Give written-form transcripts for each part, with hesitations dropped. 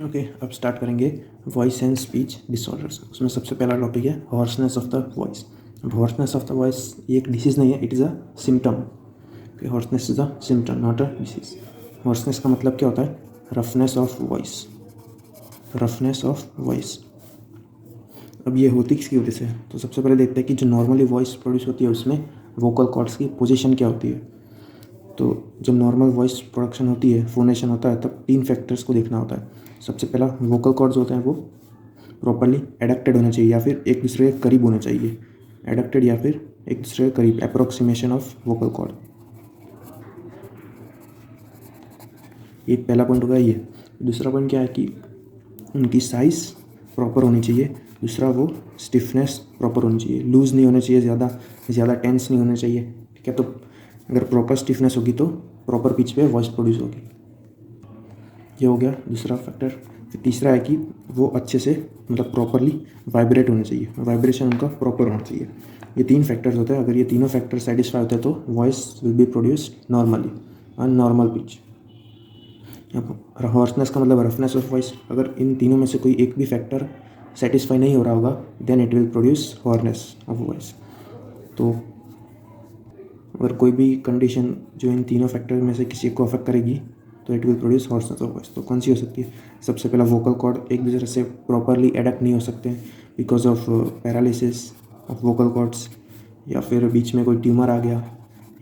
Okay, अब start करेंगे voice and speech disorders. उसमें सबसे पहला टॉपिक है हॉर्सनेस ऑफ द वॉइस। अब हॉर्सनेस ऑफ द वॉइस ये एक डिसीज़ नहीं है, it is a symptom. Hoarseness is a symptom not a disease. Hoarseness का मतलब क्या होता है? Roughness of voice. Roughness of voice. अब ये होती किसकी वजह से है? तो सबसे पहले देखते हैं कि जो नॉर्मली वॉइस प्रोड्यूस होती है उसमें वोकल कॉर्ड्स की पोजीशन क्या होती है। तो जब नॉर्मल वॉइस प्रोडक्शन होती है, फोनेशन होता है, तब 3 फैक्टर्स को देखना होता है। सबसे पहला वोकल कॉर्ड्स होते हैं वो प्रॉपरली एडक्टेड होने चाहिए या फिर एक दूसरे के करीब होने चाहिए। एडक्टेड या फिर एक दूसरे के करीब, अप्रोक्सीमेशन ऑफ वोकल कॉर्ड। ये पहला पॉइंट होगा ये। दूसरा पॉइंट क्या है कि उनकी साइज़ प्रॉपर होनी चाहिए। दूसरा वो स्टिफनेस प्रॉपर होनी चाहिए, लूज़ नहीं होना चाहिए, ज़्यादा टेंस नहीं होना चाहिए। ठीक है, तो अगर प्रॉपर स्टिफनेस होगी तो प्रॉपर पिच पे वॉइस प्रोड्यूस होगी। ये हो गया दूसरा फैक्टर। फिर तीसरा है कि वो अच्छे से मतलब प्रॉपरली वाइब्रेट होने चाहिए, वाइब्रेशन उनका प्रॉपर होना चाहिए। ये 3 फैक्टर्स होते हैं। अगर ये तीनों फैक्टर सेटिस्फाई होते हैं तो voice will be produced normally on normal pitch. Hoarseness का मतलब रफनेस ऑफ वॉइस। अगर इन तीनों में से कोई एक भी फैक्टर सेटिस्फाई नहीं हो रहा होगा then it will produce hoarseness of voice. तो अगर कोई भी कंडीशन जो इन तीनों फैक्टर में से किसी को अफेक्ट करेगी तो it will produce hoarseness of voice. तो कौन सी हो सकती है? सबसे पहला वोकल कॉर्ड एक दूसरे से प्रॉपरली एडक्ट नहीं हो सकते because of paralysis of vocal cords, या फिर बीच में कोई ट्यूमर आ गया,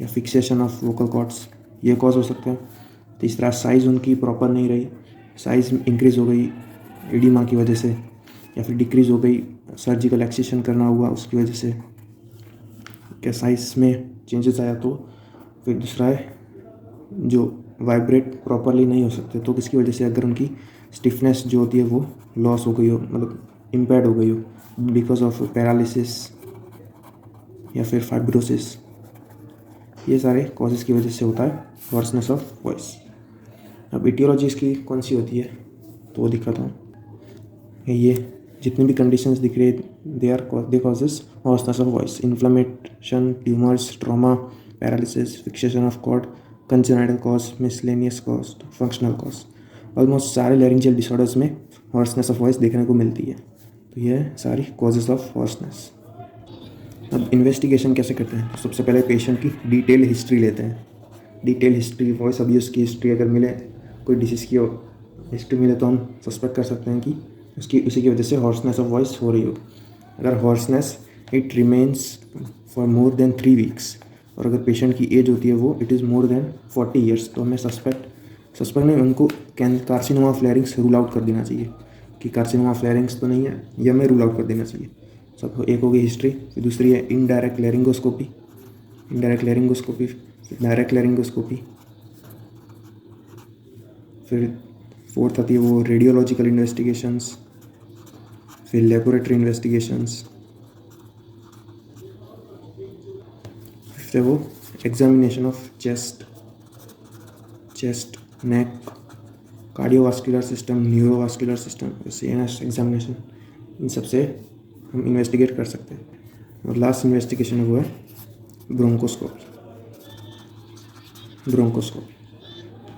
या फिक्सेशन ऑफ वोकल कॉर्ड्स, ये कॉज हो सकते हैं। तीसरा साइज़ उनकी प्रॉपर नहीं रही, साइज़ इंक्रीज़ हो गई एडिमा की वजह से, या फिर डिक्रीज़ हो गई सर्जिकल एक्सेशन करना हुआ उसकी वजह से, क्या साइज़ में चेंजेस आया। तो फिर दूसरा है जो वाइब्रेट प्रॉपरली नहीं हो सकते, तो किसकी वजह से? अगर उनकी स्टिफनेस जो होती है वो लॉस हो गई हो, मतलब इम्पेयर्ड हो गई हो बिकॉज ऑफ पैरालिसिस या फिर फाइब्रोसिस। ये सारे कॉजेज़ की वजह से होता है हॉर्सनेस ऑफ वॉइस। अब इटियोलॉजी इसकी कौन सी होती है तो वो दिखाता हूँ। ये जितनी भी कंडीशंस दिख रही है they causes hoarseness of voice. Inflammation, tumours, trauma, paralysis, fixation of cord, congenital cause, miscellaneous cause, functional cause. Almost सारे लैरिंजियल डिसऑर्डर्स में हॉर्सनेस ऑफ वॉइस देखने को मिलती है। तो ये सारी कॉजेज ऑफ हॉर्सनेस। अब इन्वेस्टिगेशन कैसे करते हैं? तो सबसे पहले पेशेंट की डिटेल हिस्ट्री लेते हैं। डिटेल हिस्ट्री, वॉइस अब्यूज़ की हिस्ट्री अगर मिले, कोई डिसीज़ की हिस्ट्री मिले तो हम सस्पेक्ट कर सकते हैं कि उसी की वजह से हॉर्सनेस ऑफ वॉइस हो रही होगी। अगर hoarseness it remains for more than 3 weeks, और अगर पेशेंट की एज होती है वो it is more than 40 years, तो हमें सस्पेक्ट नहीं, उनको कार्सिनोमा ऑफ लैरिंग्स रूल आउट कर देना चाहिए कि कार्सिनोमा ऑफ लैरिंग्स तो नहीं है, ये हमें रूल आउट कर देना चाहिए। सब एक हो गई हिस्ट्री। फिर दूसरी है indirect laryngoscopy. Indirect laryngoscopy, direct laryngoscopy. फिर फोर्थ आती है वो रेडियोलॉजिकल इन्वेस्टिगेशंस, फिर लेबोरेटरी इन्वेस्टिगेशंस। फिफ्थ है वो examination of chest, neck, cardiovascular system, neurovascular system, CNS examination. इन सब से हम इन्वेस्टिगेट कर सकते हैं। और लास्ट इन्वेस्टिगेशन वो है ब्रोंकोस्कोपी।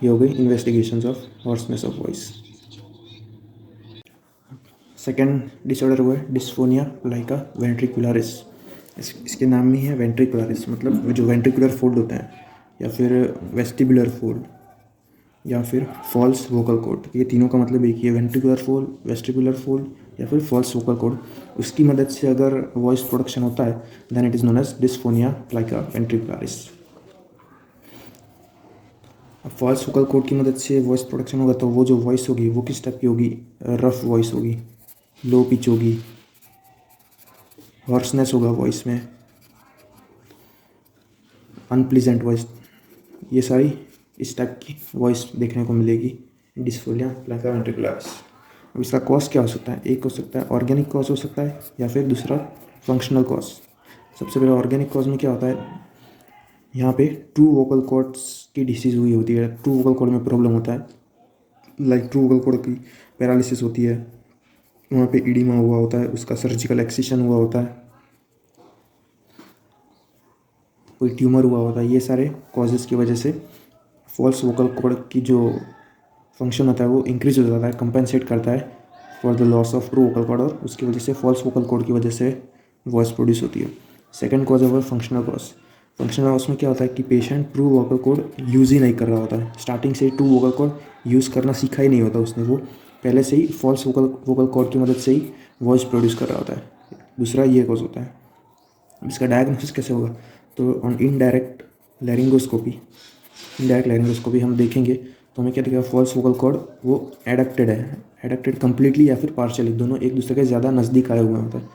ये हो गई investigations of hoarseness of voice. Second disorder हुआ है डिस्फोनिया प्लाइका वेंट्रिकुलरिस। इसके नाम में ही है वेंट्रिकुलरिस, मतलब जो वेंट्रिकुलर फोल्ड होता है, या फिर वेस्टिबुलर फोल्ड, या फिर फॉल्स वोकल कॉर्ड। ये तीनों का मतलब एक ही है, वेंट्रिकुलर फोल्ड, वेस्टिबुलर फोल्ड, या फिर फॉल्स वोकल कॉर्ड। उसकी मदद से अगर वॉइस प्रोडक्शन होता है then it is known as dysphonia plica ventricularis. अब फॉल्स वोकल कॉर्ड की मदद से वॉइस प्रोडक्शन होगा तो वो जो वॉइस होगी वो किस टाइप की होगी? रफ वॉइस होगी, लो पिच होगी, हॉर्सनेस होगा वॉइस में, अनप्लीजेंट वॉइस। ये सारी इस टाइप की वॉइस देखने को मिलेगी डिस्फोनिया प्लाइका वेंट्रिकुलरिस। अब इसका कॉज क्या हो सकता है? एक हो सकता है ऑर्गेनिक कॉज हो सकता है, या फिर दूसरा फंक्शनल कॉज। सबसे पहले ऑर्गेनिक कॉज में क्या होता है? यहाँ पे ट्रू वोकल कॉर्ड्स की डिसीज़ हुई होती है, ट्रू वोकल कॉर्ड में प्रॉब्लम होता है, लाइक ट्रू वोकल कॉर्ड की पैरालिसिस होती है, वहाँ पे इडिमा हुआ होता है, उसका सर्जिकल एक्सिशन हुआ होता है, कोई ट्यूमर हुआ होता है। ये सारे कॉजेज़ की वजह से फॉल्स वोकल कॉर्ड की जो फंक्शन होता है वो इंक्रीज हो जाता है, कंपेंसेट करता है for the loss of true vocal cord, और उसकी वजह से फॉल्स वोकल कॉर्ड की वजह से वॉइस प्रोड्यूस होती है। सेकंड कॉज है वो फंक्शनल कॉज। फंक्शनल कॉज में क्या होता है कि patient true vocal cord use ही नहीं कर रहा होता है, स्टार्टिंग से ही ट्रू वोकल कॉर्ड यूज़ करना सीखा ही नहीं होता उसने, वो पहले से ही फॉल्स वोकल कॉर्ड की मदद से ही वॉइस प्रोड्यूस कर रहा होता है। दूसरा ये कॉज होता है। इसका डायग्नोसिस कैसे होगा, तो ऑन इनडायरेक्ट लैरिंगोस्कोपी हम देखेंगे तो हमें क्या दिखेगा, फॉल्स वोकल कॉर्ड वो एडक्टेड कंप्लीटली या फिर पार्शियली, दोनों एक दूसरे के ज़्यादा नज़दीक आए हुए होते हैं,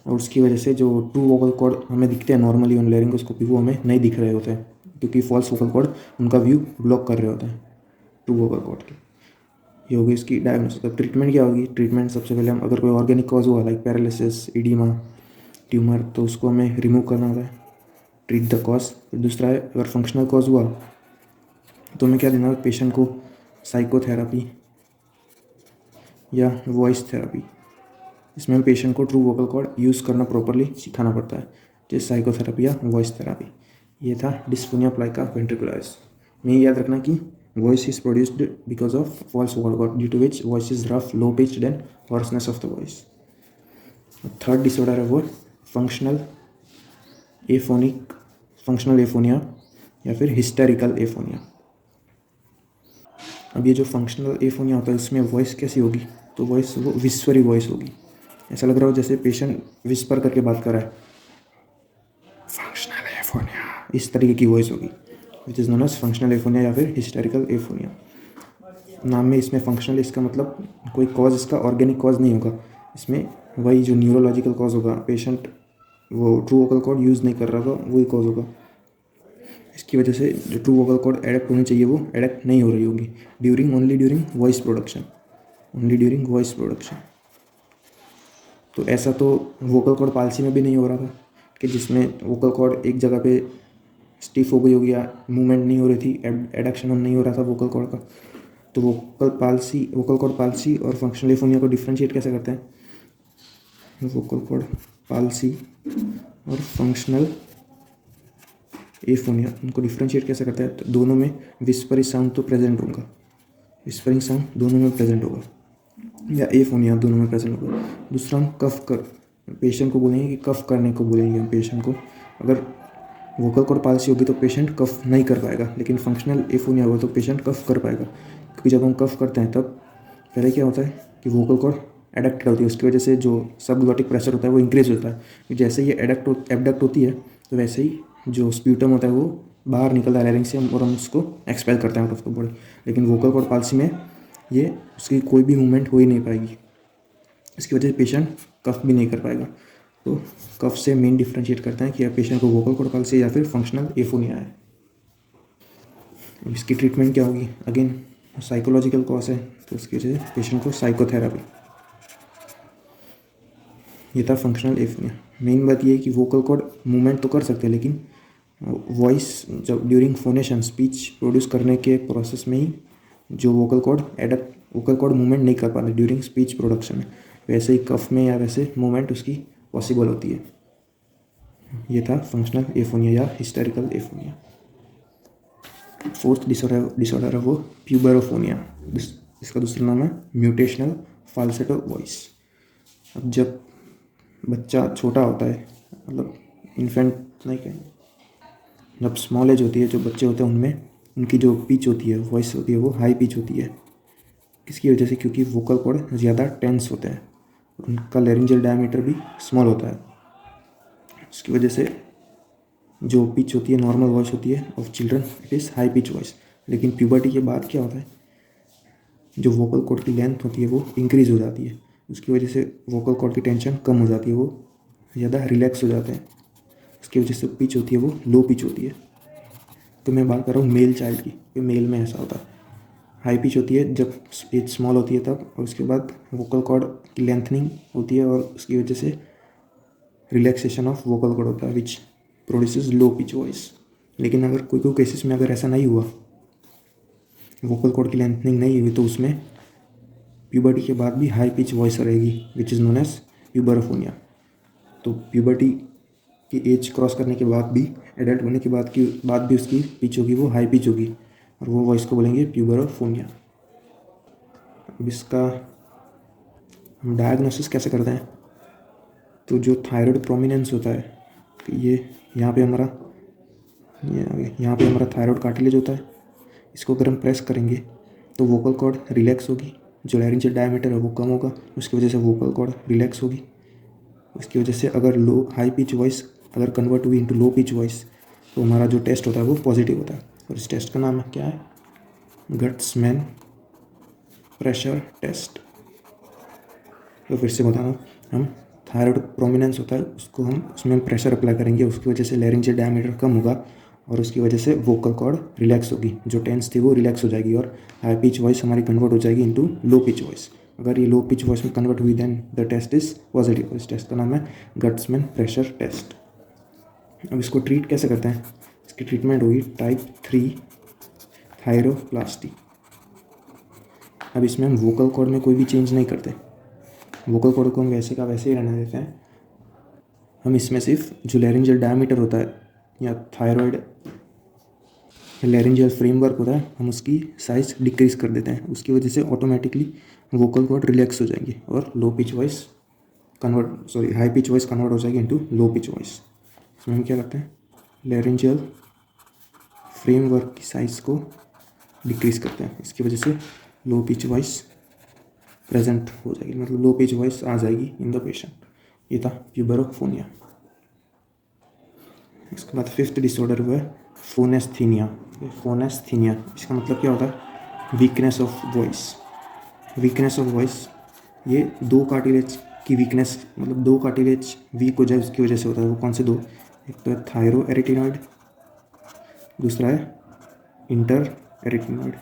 और उसकी वजह से जो ट्रू वोकल कॉर्ड हमें दिखते हैं नॉर्मली ऑन लैरिंगोस्कोपी वो हमें नहीं दिख रहे होते हैं, क्योंकि फॉल्स वोकल कॉर्ड उनका व्यू ब्लॉक कर रहे होते हैं ट्रू वोकल कॉर्ड के। ये होगी इसकी डायग्नोसिस। अब ट्रीटमेंट क्या होगी, ट्रीटमेंट सबसे पहले हम अगर कोई ऑर्गेनिक कॉज हुआ लाइक पैरालिसिस, एडिमा, ट्यूमर, तो उसको हमें रिमूव करना होता है, ट्रीट द कॉज। फिर दूसरा है अगर फंक्शनल कॉज हुआ तो हमें क्या देना है पेशेंट को, साइकोथेरापी या वॉइस थेरापी। इसमें हम पेशेंट को ट्रू वोकल कॉर्ड यूज़ करना प्रॉपरली सिखाना पड़ता है, जैसे साइकोथेरापी या वॉइस थेरापी। ये था डिस्फोनिया प्लाइका वेंट्रिकुलरिस में। याद रखना कि voice is produced because of false vocal cord due to which voice is rough, low pitched and hoarseness of the voice. Third disorder है वो फंक्शनल एफोनिया या फिर हिस्टेरिकल एफोनिया। अब ये जो फंक्शनल एफोनिया होता है इसमें वॉइस कैसी होगी, तो वॉइस वो विस्परी वॉइस होगी, ऐसा लग रहा हो जैसे पेशेंट विस्पर करके बात कर रहा है, फंक्शनल एफोनिया, इस तरीके की वॉइस होगी, which is known as functional aphonia या फिर हिस्टेरिकल एफोनिया। नाम में इसमें फंक्शनल, इसका मतलब कोई कॉज इसका ऑर्गेनिक कॉज नहीं होगा, इसमें वही जो न्यूरोलॉजिकल कॉज होगा, पेशेंट वो ट्रू वोकल कॉर्ड यूज़ नहीं कर रहा होगा, वही कॉज होगा। इसकी वजह से जो ट्रू वोकल कॉर्ड एडेक्ट होनी चाहिए वो एडेक्ट नहीं हो रही होगी ओनली ड्यूरिंग वॉइस प्रोडक्शन। तो ऐसा तो वोकल कॉर्ड पाल्सी में भी नहीं हो रहा था कि जिसमें वोकल कॉर्ड एक जगह पे स्टिफ हो गई होगी या मूवमेंट नहीं हो रही थी, एडक्शन नहीं हो रहा था वोकल कॉर्ड का। तो वोकल कॉर्ड पाल्सी और फंक्शनल एफोनिया को डिफ्रेंशिएट कैसे करते हैं, वोकल कॉर्ड पाल्सी और फंक्शनल एफोनिया उनको डिफ्रेंशिएट कैसे करते हैं, तो दोनों में विस्परिंग साउंड तो प्रेजेंट होगा, विस्परिंग साउंड दोनों में प्रेजेंट होगा, या एफोनिया दोनों में प्रेजेंट होगा। दूसरा हम पेशेंट को बोलेंगे कि कफ करने को बोलेंगे हम पेशेंट को। अगर वोकल कॉर्ड पाल्सी होगी तो पेशेंट कफ नहीं कर पाएगा, लेकिन फंक्शनल एफोनिया होगा तो पेशेंट कफ कर पाएगा, क्योंकि जब हम कफ करते हैं तब पहले क्या होता है कि वोकल कॉर्ड एडक्ट होती है, उसकी वजह से जो सबग्लॉटिक प्रेशर होता है वो इंक्रीज होता है। जैसे ये एबडक्ट होती है तो वैसे ही जो स्प्यूटम होता है वो बाहर निकलता है लैरिंक्स से, और हम उसको एक्सपेल करते हैं आउट ऑफ द बॉडी। लेकिन वोकल कॉर्ड पाल्सी में ये उसकी कोई भी मूवमेंट हो ही नहीं पाएगी, इसकी वजह से पेशेंट कफ भी नहीं कर पाएगा। तो कफ से मेन डिफ्रेंशिएट करते हैं कि पेशेंट को वोकल कॉर्ड पाल्सी या फिर फंक्शनल एफोनिया है। इसकी ट्रीटमेंट क्या होगी, अगेन साइकोलॉजिकल कॉज है तो उसकी वजह से पेशेंट को साइकोथेरापी। ये था फंक्शनल एफोनिया। मेन बात ये है कि वोकल कॉर्ड मूवमेंट तो कर सकते हैं, लेकिन वॉइस जब ड्यूरिंग फोनेशन स्पीच प्रोड्यूस करने के प्रोसेस में ही जो वोकल कॉर्ड मूवमेंट नहीं कर पाते ड्यूरिंग स्पीच प्रोडक्शन में, वैसे ही कफ में या वैसे मूवमेंट उसकी पॉसिबल होती है। ये था फंक्शनल एफोनिया या हिस्टेरिकल एफोनिया। फोर्थ डिसऑर्डर है वो प्यूबरोफोनिया, इसका दूसरा नाम है म्यूटेशनल फाल्सेटो वॉइस। अब जब बच्चा छोटा होता है, मतलब इन्फेंट नहीं कहें, जब स्मॉल एज होती है, जो बच्चे होते हैं उनमें उनकी जो पिच होती है, वॉइस होती है, वो हाई पिच होती है। किसकी वजह से, क्योंकि वोकल कॉर्ड ज़्यादा टेंस होते हैं, उनका लैरिंजियल डायमीटर भी स्मॉल होता है। इसकी वजह से जो पिच होती है, नॉर्मल वॉइस होती है of children, it is high pitch voice. लेकिन प्यूबर्टी के बाद क्या होता है, जो वोकल कॉर्ड की लेंथ होती है वो इंक्रीज़ हो जाती है, उसकी वजह से वोकल कॉर्ड की टेंशन कम हो जाती है, वो ज़्यादा रिलैक्स हो जाते हैं। उसकी वजह से पिच होती है वो लो पिच होती है। तो मैं बात कर रहा हूँ मेल चाइल्ड की, कि मेल में ऐसा होता है, हाई पिच होती है जब एज स्मॉल होती है तब, और उसके बाद वोकल कॉर्ड की लेंथनिंग होती है और उसकी वजह से रिलैक्सेशन ऑफ वोकल कॉर्ड होता है which produces low pitch voice. लेकिन अगर कोई केसेस में अगर ऐसा नहीं हुआ, वोकल कॉर्ड की लेंथनिंग नहीं हुई, तो उसमें प्यूबर्टी के बाद भी हाई पिच वॉइस रहेगी विच इज़ नोन एज प्यूबरोफोनिया। तो प्यूबर्टी की एज क्रॉस करने के बाद भी, एडल्ट होने के बाद भी उसकी पिच होगी वो हाई पिच होगी, और वो वॉइस को बोलेंगे प्यूबरोफोनिया। अब इसका हम डायग्नोसिस कैसे करते हैं? तो जो थायराइड प्रोमिनेंस होता है, ये यहाँ पे हमारा थायराइड कार्टिलेज होता है। इसको अगर हम प्रेस करेंगे तो वोकल कॉर्ड रिलैक्स होगी, जो लैरिंजियल डायमीटर है वो कम होगा, उसकी वजह से वोकल कॉर्ड रिलैक्स होगी। उसकी वजह से अगर हाई पिच वॉइस अगर कन्वर्ट हुई इनटू लो पिच वॉइस तो हमारा जो टेस्ट होता है वो पॉजिटिव होता है। और इस टेस्ट का नाम क्या है? गट्समैन प्रेशर टेस्ट। तो फिर से बता रहा हूँ, हम थायराइड प्रोमिनेंस होता है उसको हम उसमें प्रेशर अप्लाई करेंगे, उसकी वजह से लैरिंजियल डायमीटर कम होगा और उसकी वजह से वोकल कॉर्ड रिलैक्स होगी, जो टेंस थी वो रिलैक्स हो जाएगी और हाई पिच वॉइस हमारी कन्वर्ट हो जाएगी इनटू लो पिच वॉइस। अगर ये लो पिच वॉइस में कन्वर्ट हुई then the test is positive. इस टेस्ट का नाम है गट्समैन प्रेशर टेस्ट। अब इसको ट्रीट कैसे करते हैं? इसकी ट्रीटमेंट होगी टाइप 3 थायरोप्लास्टी। अब इसमें हम वोकल कॉर्ड में कोई भी चेंज नहीं करते, वोकल कॉर्ड को हम वैसे का वैसे ही रहने देते हैं। हम इसमें सिर्फ जो लैरिंजियल डायमीटर होता है या थायराइड लैरिंजियल फ्रेमवर्क होता है हम उसकी साइज डिक्रीज कर देते हैं। उसकी वजह से ऑटोमेटिकली वोकल कॉर्ड रिलैक्स हो जाएंगे और हाई पिच वॉइस कन्वर्ट हो जाएगी इनटू लो पिच वॉइस। इसमें हम क्या करते हैं? लैरिंजियल फ्रेमवर्क की साइज़ को डिक्रीज करते हैं। इसकी वजह से लो पिच वॉइस प्रेजेंट हो जाएगी, मतलब लो पिच वॉइस आ जाएगी इन द पेशेंट। ये था प्यूबरोफोनिया। इसके बाद फिफ्थ डिसऑर्डर हुआ है फोनेस्थीनिया। फोनेस्थीनिया इसका मतलब क्या होता है? Weakness of voice. Weakness of voice ये दो कार्टिलेज की वीकनेस, मतलब दो कार्टिलेज वीक हो जाए उसकी वजह से होता है। वो कौन से दो? एक तो है थायरो एरिटिनॉइड, दूसरा है इंटर एरिटिनॉइड।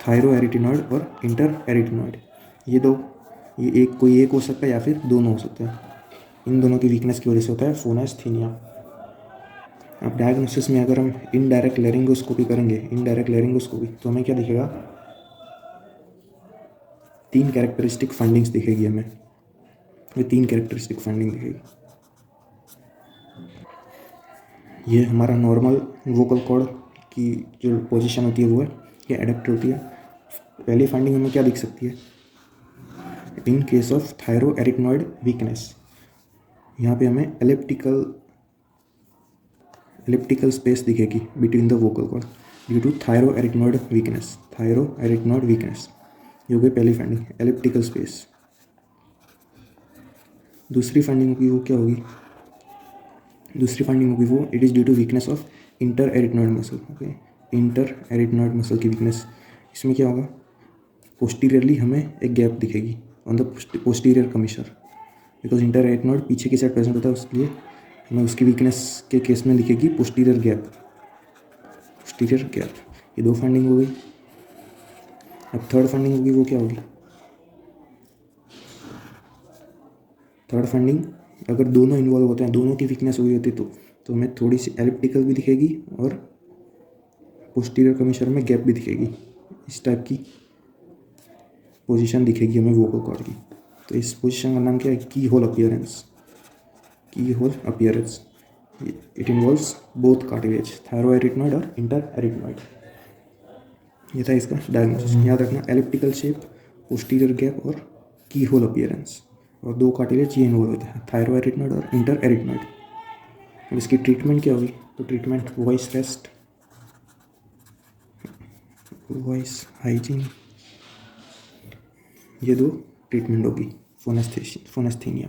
थायरो एरिटिनॉइड और इंटर एरिटिनॉइड, ये कोई एक हो सकता है या फिर दोनों हो सकते हैं। इन दोनों की वीकनेस की वजह से होता है फोनेस्थीनिया। अब डायग्नोसिस में अगर हम इनडायरेक्ट लैरिंगोस्कोपी करेंगे, तो हमें क्या दिखेगा? 3 कैरेक्टरिस्टिक फाइंडिंग्स दिखेगी हमें। ये 3 कैरेक्टरिस्टिक फाइंडिंग दिखेगी। ये हमारा नॉर्मल वोकल कॉर्ड की जो पोजीशन होती है वो है, ये एडेप्ट होती है। पहली फाइंडिंग हमें क्या दिख सकती है? In case of thyroarytenoid weakness, यहाँ पे हमें एलिप्टिकल स्पेस दिखेगी between the vocal cord due to thyroarytenoid weakness. ये हो गई पहली फाइंडिंग, एलिप्टिकल स्पेस। दूसरी फाइंडिंग होगी वो क्या होगी? It is due to weakness of interarytenoid muscle. Okay, interarytenoid muscle की वीकनेस। इसमें क्या होगा? पोस्टीरियरली हमें एक गैप दिखेगी on the posterior commissure, because interarytenoid पीछे की साइड प्रेजेंट होता है, उसके लिए हमें उसकी वीकनेस के केस में दिखेगी पोस्टीरियर गैप। ये 2 फाइंडिंग हो गई। अब थर्ड फाइंडिंग होगी वो क्या होगी? थर्ड फाइंडिंग अगर दोनों इन्वॉल्व होते हैं, दोनों की वीकनेस हुई होती तो हमें थोड़ी सी एलिप्टिकल भी दिखेगी और पोस्टीरियर कमिशर में गैप भी दिखेगी। इस टाइप की पोजीशन दिखेगी हमें वोकल कॉर्ड की। तो इस पोजीशन का नाम क्या है? Keyhole appearance. It involves both cartilage, thyroarytenoid और इंटर एरिटिनॉइड। ये था इसका डायग्नोसिस। याद रखना, एलिप्टिकल शेप, पोस्टीरियर गैप और की होल अपीयरेंस, और 2 कार्टिलेज ये इन्वॉल्व होते हैं, थायरो एरिटिनॉइड और इंटर एरिटिनॉइड। अब इसकी ट्रीटमेंट क्या होगी? तो treatment voice rest, voice hygiene, ये 2 ट्रीटमेंट होगी फोनेस्थीनिया।